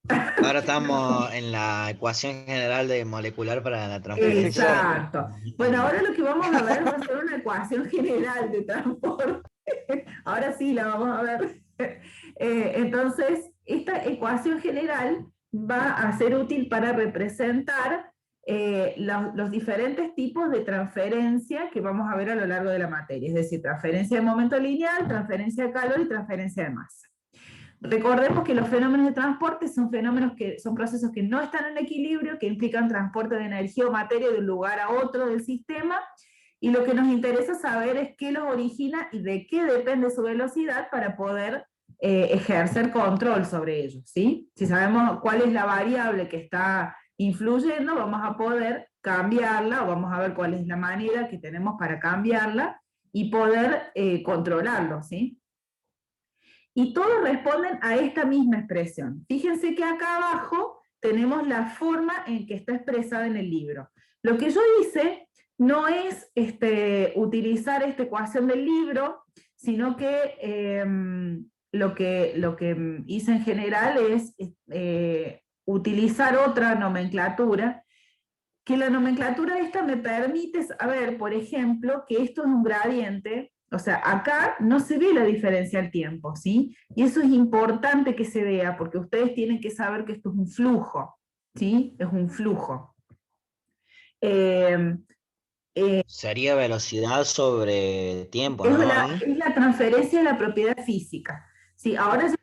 Ahora estamos en la ecuación general de molecular para la transferencia. Exacto. Bueno, ahora lo que vamos a ver va a ser una ecuación general de transporte. Ahora sí la vamos a ver. Entonces, esta ecuación general va a ser útil para representar los diferentes tipos de transferencia que vamos a ver a lo largo de la materia, es decir, transferencia de momento lineal, transferencia de calor y transferencia de masa. Recordemos que los fenómenos de transporte son fenómenos que son procesos que no están en equilibrio, que implican transporte de energía o materia de un lugar a otro del sistema, y lo que nos interesa saber es qué los origina y de qué depende su velocidad para poder ejercer control sobre ellos, ¿sí? Si sabemos cuál es la variable que está influyendo, vamos a poder cambiarla, o vamos a ver cuál es la manera que tenemos para cambiarla y poder controlarlo, ¿sí? Y todos responden a esta misma expresión. Fíjense que acá abajo tenemos la forma en que está expresada en el libro. Lo que yo hice no es utilizar esta ecuación del libro, sino que lo que hice en general es utilizar otra nomenclatura, que la nomenclatura esta me permite saber, por ejemplo, que esto es un gradiente, o sea, acá no se ve la diferencia al tiempo, ¿sí? Y eso es importante que se vea, porque ustedes tienen que saber que esto es un flujo, ¿sí? Es un flujo. Eh, eh, Sería velocidad sobre tiempo, es, ¿no? la, Ahí. es la transferencia de la propiedad física. ¿Sí? Ahora ya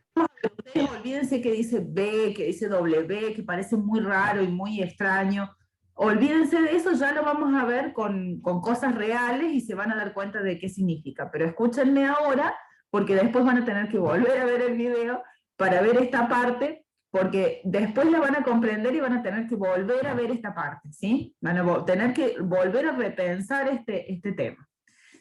ustedes olvídense que dice B, que dice W, que parece muy raro y muy extraño. Olvídense de eso, ya lo vamos a ver con cosas reales y se van a dar cuenta de qué significa. Pero escúchenme ahora, porque después van a tener que volver a ver el video para ver esta parte, porque después la van a comprender y van a tener que volver a ver esta parte, ¿sí? Van a tener que volver a repensar este tema,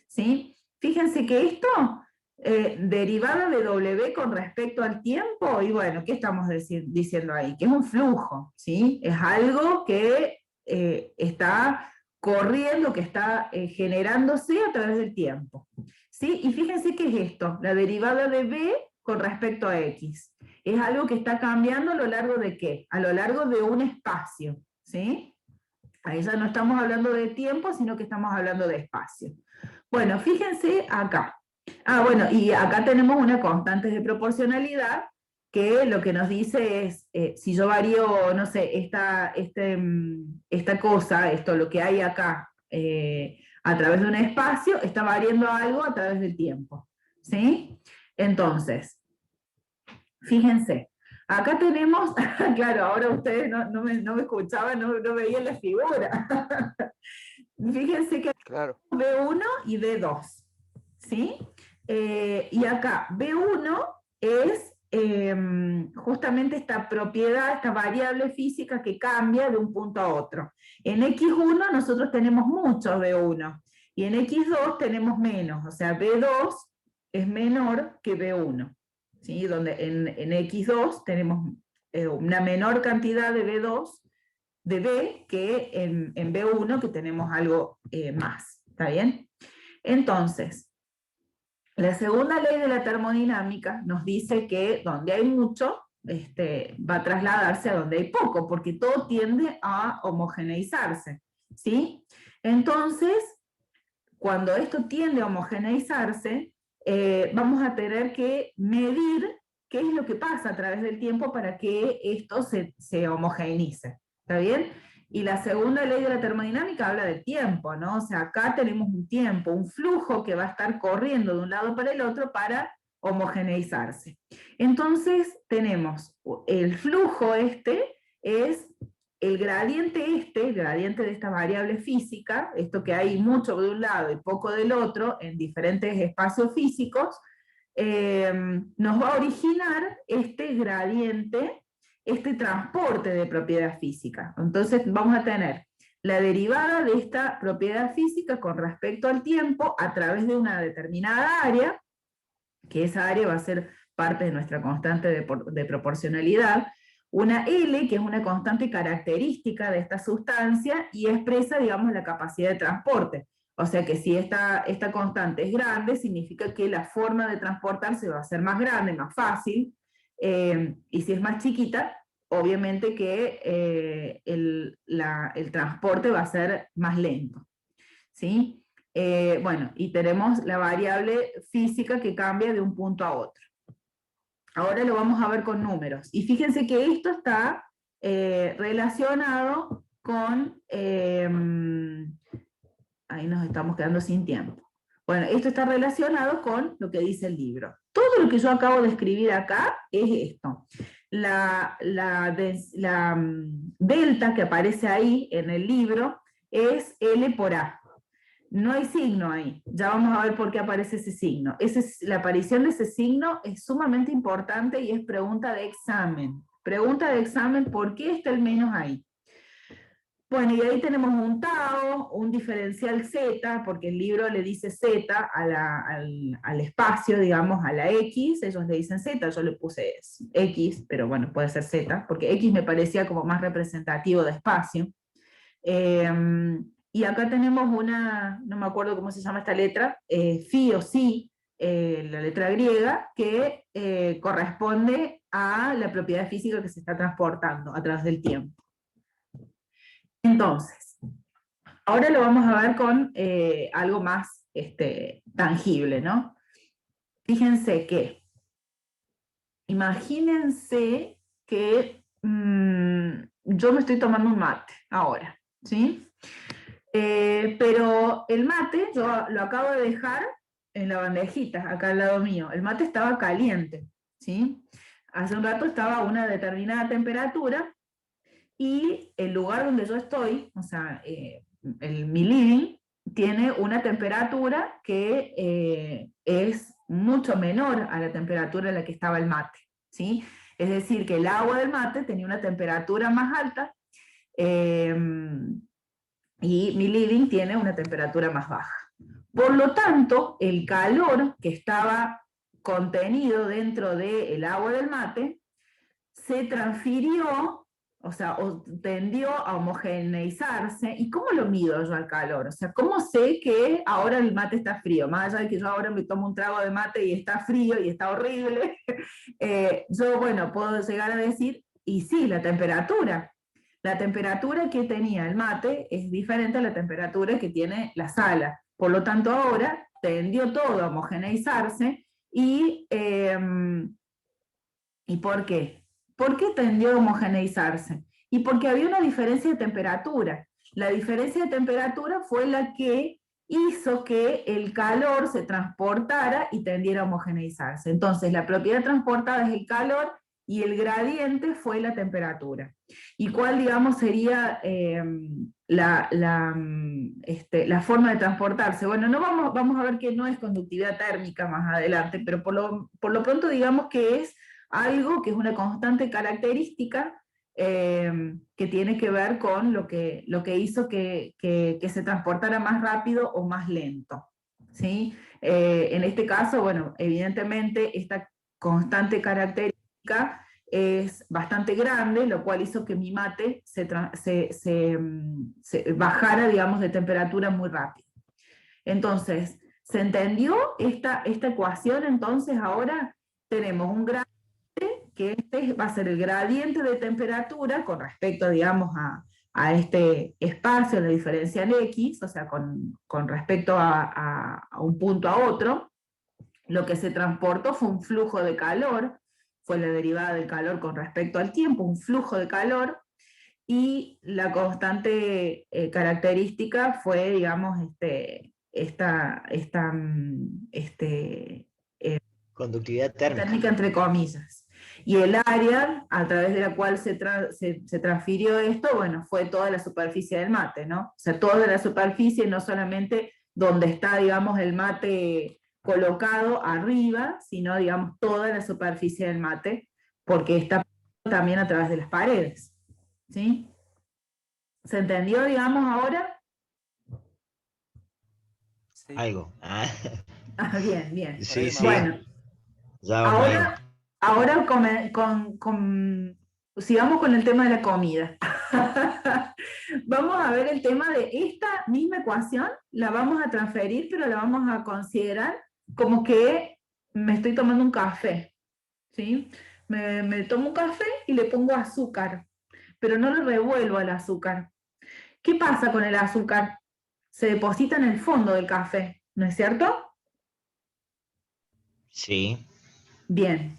¿sí? Fíjense que esto, derivada de W con respecto al tiempo, y bueno, ¿qué estamos diciendo ahí? Que es un flujo, ¿sí? Es algo que está corriendo, que está generándose a través del tiempo, ¿sí? Y fíjense qué es esto, la derivada de B con respecto a X. Es algo que está cambiando a lo largo de ¿qué? A lo largo de un espacio, ¿sí? Ahí ya no estamos hablando de tiempo, sino que estamos hablando de espacio. Bueno, fíjense acá. Ah, bueno, y acá tenemos una constante de proporcionalidad que lo que nos dice es, si yo varío, no sé, esta cosa, esto, lo que hay acá, a través de un espacio, está variando algo a través del tiempo. ¿Sí? Entonces, fíjense, acá tenemos, claro, ahora ustedes no me escuchaban, no veían la figura. Fíjense que Claro. B1 y B2, ¿sí? Y acá B1 es justamente esta propiedad, esta variable física que cambia de un punto a otro. En X1 nosotros tenemos mucho B1 y en X2 tenemos menos, o sea, B2 es menor que B1, ¿sí? Donde en X2 tenemos una menor cantidad de B2 de B que en B1 que tenemos algo más, ¿está bien? Entonces, la segunda ley de la termodinámica nos dice que donde hay mucho, va a trasladarse a donde hay poco, porque todo tiende a homogeneizarse, ¿sí? Entonces, cuando esto tiende a homogeneizarse, vamos a tener que medir qué es lo que pasa a través del tiempo para que esto se homogeneice. ¿Está bien? Y la segunda ley de la termodinámica habla del tiempo, ¿no? O sea, acá tenemos un tiempo, un flujo que va a estar corriendo de un lado para el otro para homogeneizarse. Entonces, tenemos el flujo es el gradiente de esta variable física, esto que hay mucho de un lado y poco del otro en diferentes espacios físicos, nos va a originar este gradiente, este transporte de propiedad física. Entonces vamos a tener la derivada de esta propiedad física con respecto al tiempo a través de una determinada área, que esa área va a ser parte de nuestra constante de proporcionalidad, una L, que es una constante característica de esta sustancia y expresa, digamos, la capacidad de transporte. O sea que si esta constante es grande, significa que la forma de transportarse va a ser más grande, más fácil, y si es más chiquita, obviamente que el transporte va a ser más lento, ¿sí? Bueno, y tenemos la variable física que cambia de un punto a otro. Ahora lo vamos a ver con números. Y fíjense que esto está relacionado con... ahí nos estamos quedando sin tiempo. Bueno, esto está relacionado con lo que dice el libro. Todo lo que yo acabo de escribir acá es esto. La delta que aparece ahí en el libro es L por A. No hay signo ahí. Ya vamos a ver por qué aparece ese signo. La aparición de ese signo es sumamente importante y es pregunta de examen. Pregunta de examen, ¿por qué está el menos ahí? Bueno, y ahí tenemos un tau, un diferencial z, porque el libro le dice z al espacio, digamos, a la x, ellos le dicen z, yo le puse x, pero bueno, puede ser z, porque x me parecía como más representativo de espacio. Y acá tenemos una, no me acuerdo cómo se llama esta letra, phi o si, la letra griega, que corresponde a la propiedad física que se está transportando a través del tiempo. Entonces, ahora lo vamos a ver con algo más tangible, ¿no? Fíjense que, imagínense que yo me estoy tomando un mate ahora, ¿sí? Pero el mate, yo lo acabo de dejar en la bandejita, acá al lado mío. El mate estaba caliente, ¿sí? Hace un rato estaba a una determinada temperatura, y el lugar donde yo estoy, o sea, mi living, tiene una temperatura que es mucho menor a la temperatura en la que estaba el mate, ¿sí? Es decir, que el agua del mate tenía una temperatura más alta y mi living tiene una temperatura más baja. Por lo tanto, el calor que estaba contenido dentro del agua del mate se transfirió, o sea, tendió a homogeneizarse. ¿Y cómo lo mido yo al calor? O sea, ¿cómo sé que ahora el mate está frío? Más allá de que yo ahora me tomo un trago de mate y está frío y está horrible, yo, bueno, puedo llegar a decir, y sí, la temperatura. La temperatura que tenía el mate es diferente a la temperatura que tiene la sala. Por lo tanto, ahora tendió todo a homogeneizarse ¿y por qué? ¿Por qué tendió a homogeneizarse? Y porque había una diferencia de temperatura. La diferencia de temperatura fue la que hizo que el calor se transportara y tendiera a homogeneizarse. Entonces, la propiedad transportada es el calor y el gradiente fue la temperatura. ¿Y cuál, digamos, sería la forma de transportarse? Bueno, no vamos a ver que no es conductividad térmica más adelante, pero por lo pronto digamos que es algo que es una constante característica que tiene que ver con lo que hizo que se transportara más rápido o más lento, ¿sí? En este caso, bueno, evidentemente esta constante característica es bastante grande, lo cual hizo que mi mate se bajara, digamos, de temperatura muy rápido. Entonces, ¿se entendió esta ecuación? Entonces ahora tenemos un gradiente, que va a ser el gradiente de temperatura con respecto, digamos, a este espacio, la diferencia en X, o sea, con respecto a un punto a otro. Lo que se transportó fue un flujo de calor, fue la derivada del calor con respecto al tiempo, un flujo de calor, y la constante característica fue, digamos, Conductividad térmica. térmica entre comillas. Y el área a través de la cual se transfirió esto, bueno, fue toda la superficie del mate, ¿no? O sea, toda la superficie, no solamente donde está, digamos, el mate colocado arriba, sino, digamos, toda la superficie del mate, porque está también a través de las paredes, ¿sí? ¿Se entendió, digamos, ahora? Sí. Algo. Bien, bien. Sí, sí. Bueno, ya ahora sigamos con el tema de la comida. Vamos a ver el tema de esta misma ecuación, la vamos a transferir, pero la vamos a considerar como que me estoy tomando un café, ¿sí? me tomo un café y le pongo azúcar, pero no lo revuelvo al azúcar. ¿Qué pasa con el azúcar? Se deposita en el fondo del café, ¿no es cierto? Sí. Bien.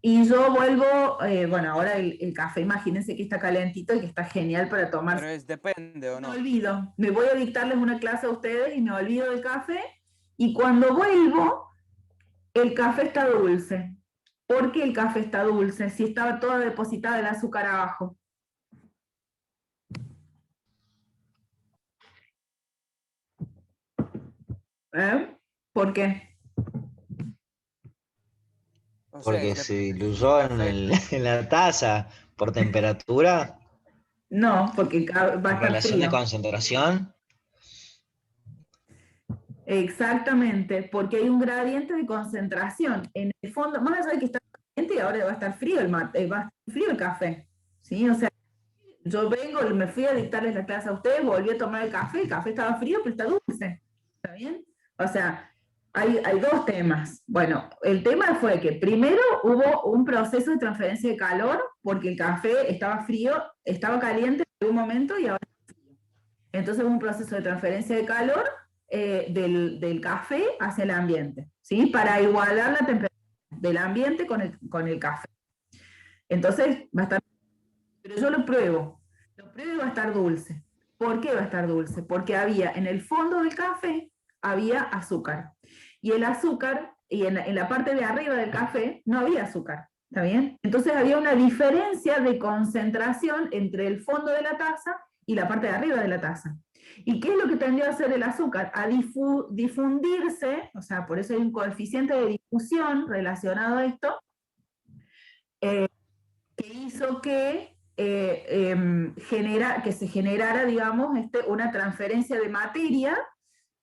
Y yo vuelvo, bueno, ahora el café, imagínense que está calentito y que está genial para Pero tomar. depende o Me no. olvido, me voy a dictarles una clase a ustedes y me olvido del café, y cuando vuelvo, el café está dulce. ¿Por qué el café está dulce? Si estaba toda depositada el azúcar abajo. ¿Eh? ¿Por qué? O sea, Porque se depende si el diluyó en, café. en la taza por temperatura, No, porque va a en estar relación de frío. concentración. Exactamente, porque hay un gradiente de concentración. En el fondo, más allá de que está caliente y ahora va a estar frío el mate, va a estar frío el café. ¿Sí? O sea, yo vengo, me fui a dictarles la clase a ustedes, volví a tomar el café estaba frío, pero está dulce. ¿Está bien? O sea, hay dos temas. Bueno, el tema fue que primero hubo un proceso de transferencia de calor, porque el café estaba frío, estaba caliente en un momento y ahora está frío. Entonces hubo un proceso de transferencia de calor del café hacia el ambiente, ¿sí? Para igualar la temperatura del ambiente con el café. Entonces va a estar, pero yo lo pruebo y va a estar dulce. ¿Por qué va a estar dulce? Porque había en el fondo del café, había azúcar. Y el azúcar, y en la parte de arriba del café, no había azúcar. ¿Está bien? Entonces había una diferencia de concentración entre el fondo de la taza y la parte de arriba de la taza. ¿Y qué es lo que tendió a hacer el azúcar? A difundirse, o sea, por eso hay un coeficiente de difusión relacionado a esto, eh, que hizo que se generara, digamos, una transferencia de materia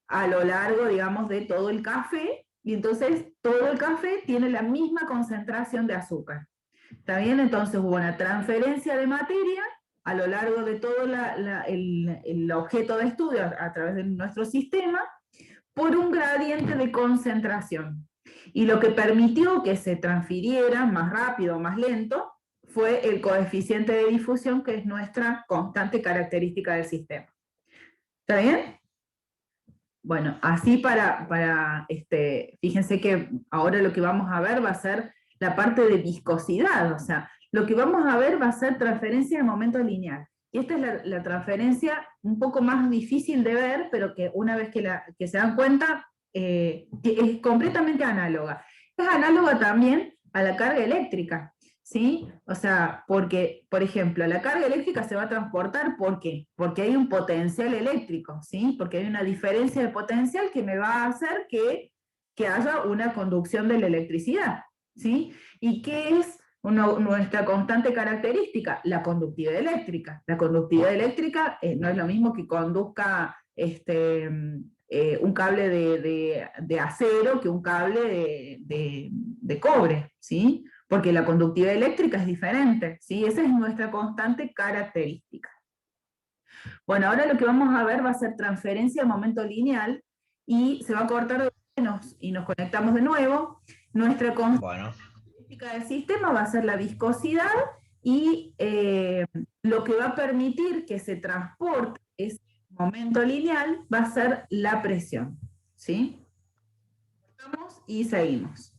a lo largo, digamos, de todo el café, y entonces todo el café tiene la misma concentración de azúcar. ¿Está bien? Entonces hubo una transferencia de materia a lo largo de todo el objeto de estudio a través de nuestro sistema por un gradiente de concentración. Y lo que permitió que se transfiriera más rápido o más lento fue el coeficiente de difusión, que es nuestra constante característica del sistema. ¿Está bien? Bueno, así fíjense que ahora lo que vamos a ver va a ser la parte de viscosidad, o sea, lo que vamos a ver va a ser transferencia de momento lineal. Y esta es la transferencia un poco más difícil de ver, pero que una vez que se dan cuenta, es completamente análoga. Es análoga también a la carga eléctrica, ¿sí? O sea, porque, por ejemplo, la carga eléctrica se va a transportar, ¿por qué? Porque hay un potencial eléctrico, ¿sí? Porque hay una diferencia de potencial que me va a hacer que haya una conducción de la electricidad, ¿sí? ¿Y qué es nuestra constante característica? La conductividad eléctrica. La conductividad eléctrica no es lo mismo que conduzca un cable de acero que un cable de cobre, ¿sí? Porque la conductividad eléctrica es diferente, ¿sí? Esa es nuestra constante característica. Bueno, ahora lo que vamos a ver va a ser transferencia de momento lineal, y se va a cortar y nos conectamos de nuevo. Nuestra constante Bueno, característica del sistema va a ser la viscosidad, y lo que va a permitir que se transporte ese momento lineal va a ser la presión, ¿sí? Cortamos y seguimos.